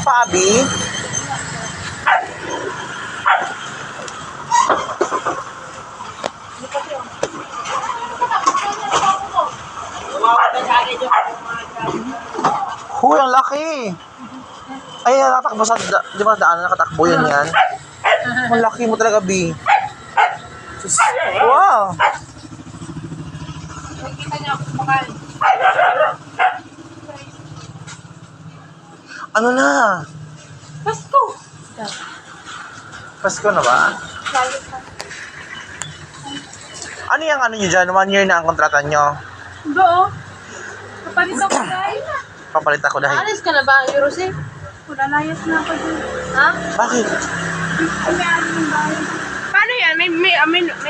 pa, Abi? Huy, ang laki. Ay, nakatakbo sa, di ba daan nakatakbo yun yan? Ang laki mo talaga, Bi. Wow. Nakikita niya ako kumakain. Ano na? Pasko! Pasko na ba? Ano yung ano nyo dyan? 1 year na ang kontrata nyo. Oo. Kapalit ako dahil na. Papalit ako dahil. Alis ka na ba, Eurose? Wala layas na ako dun. Ha? Bakit? Ay, may ano yung bahay. Paano yan? May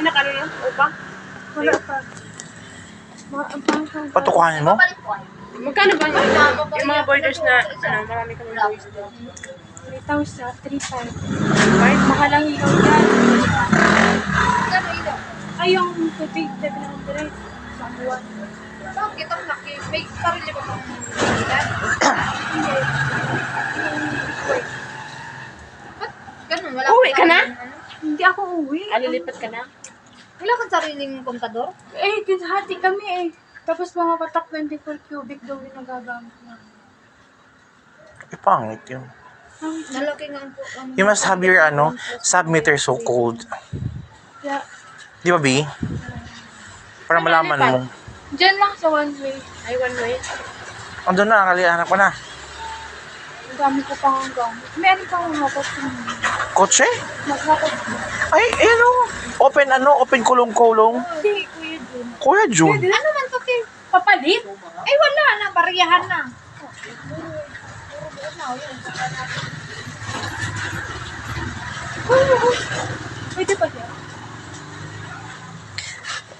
nakano na? O ba? Wala pa. Patukuhanin mo? Magkano ba yung mga borders na marami kang gawin doon? 3,000, 3,500. Right? Mahal ang ilaw yan. Magkano ilaw? Ay, yung tubig, 700. Sa buwan. Bakit ang laki? May sarili ba kang ilaw? Hindi. Ba't ganun? Uwi ka na? Hindi ako uwi. Alilipat ka na? Wala kang sariling kontador? Eh, hati kami eh. Tapos mga patak 24 cubic daw yung nagagamit na. Pangit yun. Nalaki nga ang You must have your submitter so cold. Yeah. Di ba, Bi? Para malaman mo. Diyan lang sa one way. Ay, one way. Andun na, hanap ko na. Ang dami ko pang gamit. Meron pang hakot. Kotse? Maghakot. Ay, open kulong-kulong. Hindi, Kuya Jun. Kuya Jun. Pwede na naman to, Kim. Papalit? Ay, wala na. Bariyahan na. Pwede pa siya?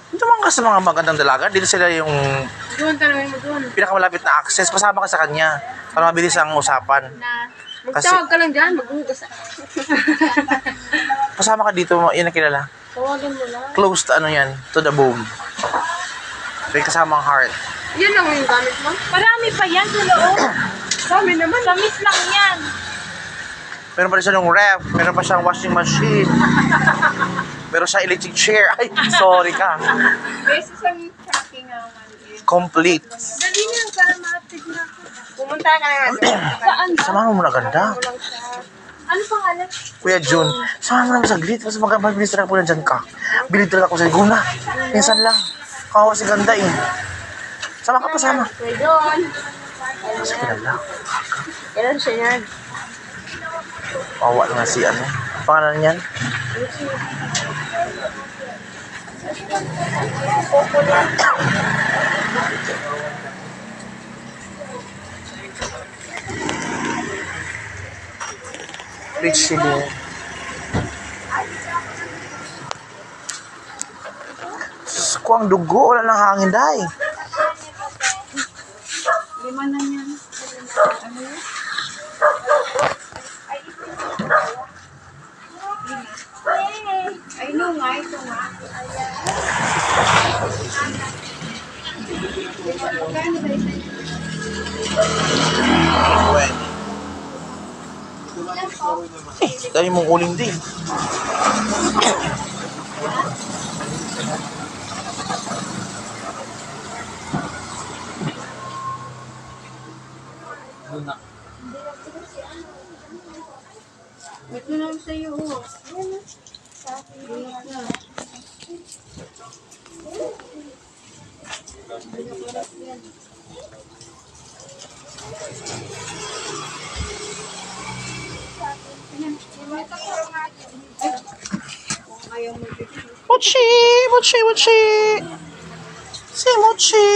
Ito man ka sa mga magandang dalaga. Dito sila yung Doon, tanongin mo doon. pinakamalapit na access. Pasama ka sa kanya. Para mabilis ang usapan. Magtawag ka lang dyan, maghugas. Pasama ka dito. Yan ang kilala. Tawagan mo lang. Close to yan. To the bone. May kasamang heart. Yan lang yung gamit mo? Marami pa yan sa loob. Dami naman. Damit lang yan. Meron pa rin siya ng ref. Meron pa siyang washing machine. Meron siya electric chair. Ay, sorry ka. Beses ang tracking nga maliit. Complete. Dali nga, para matig na ako. Pumunta ka na nga. Saan ba? Samahan mo na ganda. Ano pangalan? Kuya Jun, samahan mo na saglit. Mas mabilis talaga po na dyan ka. Bilid talaga ako sa guna. Minsan lang. Kawawa si ganda eh. Sama ka pa, sama. Kuya John. Mas kilala. Kailan siya yan? Kawawa na si pangalan niyan? Richelieu. Diyos ko, ang dugo. Wala nang hangin, day. 5 na yan. Ano yun? Ay, no nga, ito nga. Dahil mong uling din. Ito na lang sa'yo. Mochi! Mochi! Mochi! Si Mochi!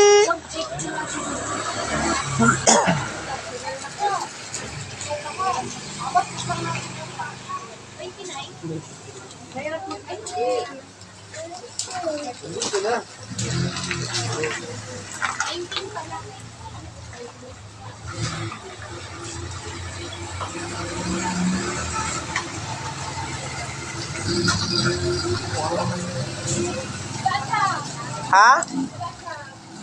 Ha?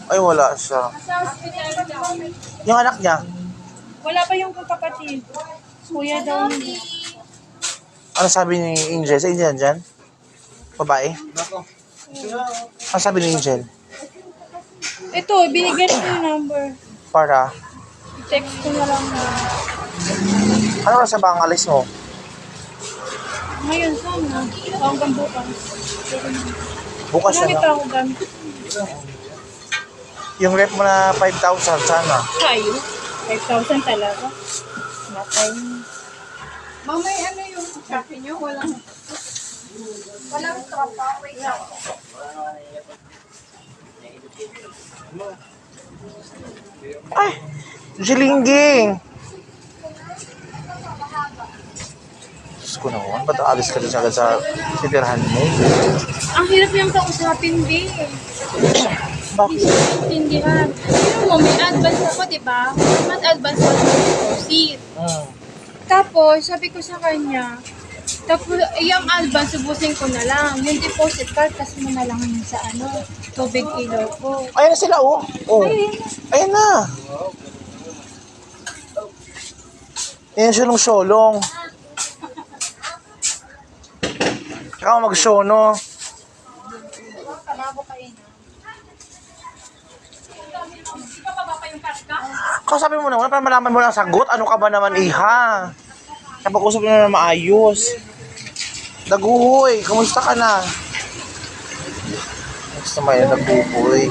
Ay, wala siya. Sa hospital daw. Yung anak niya, Wala pa yung kapatid. Kuya daw. Ano sabi ni Angel? Sa Angel dyan? Babae? Ano sabi ni Angel? Ito, binigyan ko yung number. Para? Text ko na lang. Ano oras na ba ang alis mo? Ngayon, sana. Hanggang bukas. Bukas Gamit na. ako gamit. Yung rep mo na 5,000, sana. Kayo? 5,000 talaga. Matay. Mamay, ano yung kape nyo? Walang tropa. Wait lang. Ay! Jilingging! Diyos ko naman, ba't alis ka din agad sa titirahan mo? Ang hirap yung kausapin, din. Bakit? Tindihan. Pero mo, may advance ako, di ba? Mas advance ako sa deposit. Tapos, sabi ko sa kanya, tapos, yung advance, subusin ko na lang. Yung deposit card, kasi mo na lang yun sa tubig kilo ko. Ayan na sila, oh. Oh. Ayan na. Ayan siya ng syolong. Ikaw mag-show, no? Kausapin mo naman para malaman mo lang sagot. Ano ka ba naman, iha? Kapag-usap mo na maayos. Daguhoy, kumusta ka na? Gusto mo yun, daguhoy.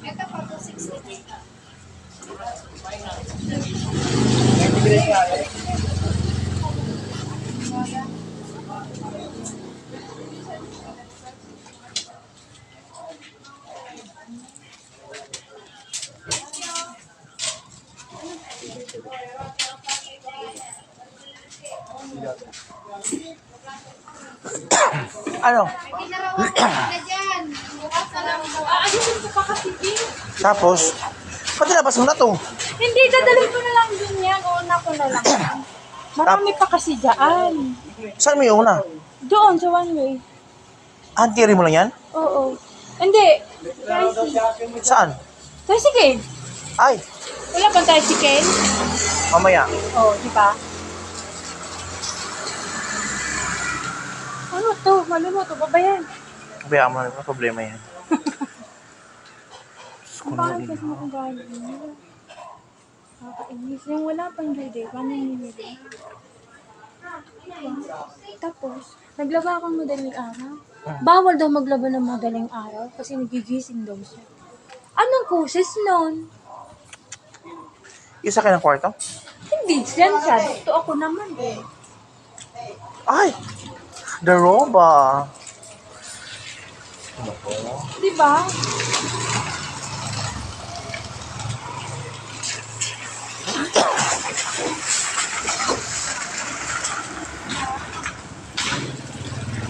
Ito pa, 260. Ano? Hindi na raw ako na dyan. Bukas na lang daw. Ayun ko pa kasi, din. Tapos, pati labas mo na to. Hindi, dadalhin ko na lang din yan. Una ko na lang. Marami pa kasi dyan. Saan mo yung una? Doon, sa one way. Antiri mo lang yan? Oo. Hindi. Tricycle. Saan? Tricycle. Ay, Wala bang tricycle? mamaya. Oo, di ba? Ano to? Maluluto pa ba yan? Bayaan mo na, may problema yan. Diyos ko Ang bakit naman. kasi mo kung galing nila? Nakakainis. Yung wala pang jude, paano yung nila? Tapos, naglaba akong madaling araw. Bawal daw maglaba ng madaling araw kasi nagigising daw siya. Anong causes nun? Isa kayo ng kwarto? Hindi, yan siya. Dito ako naman eh. Ay! The Roba! Di ba?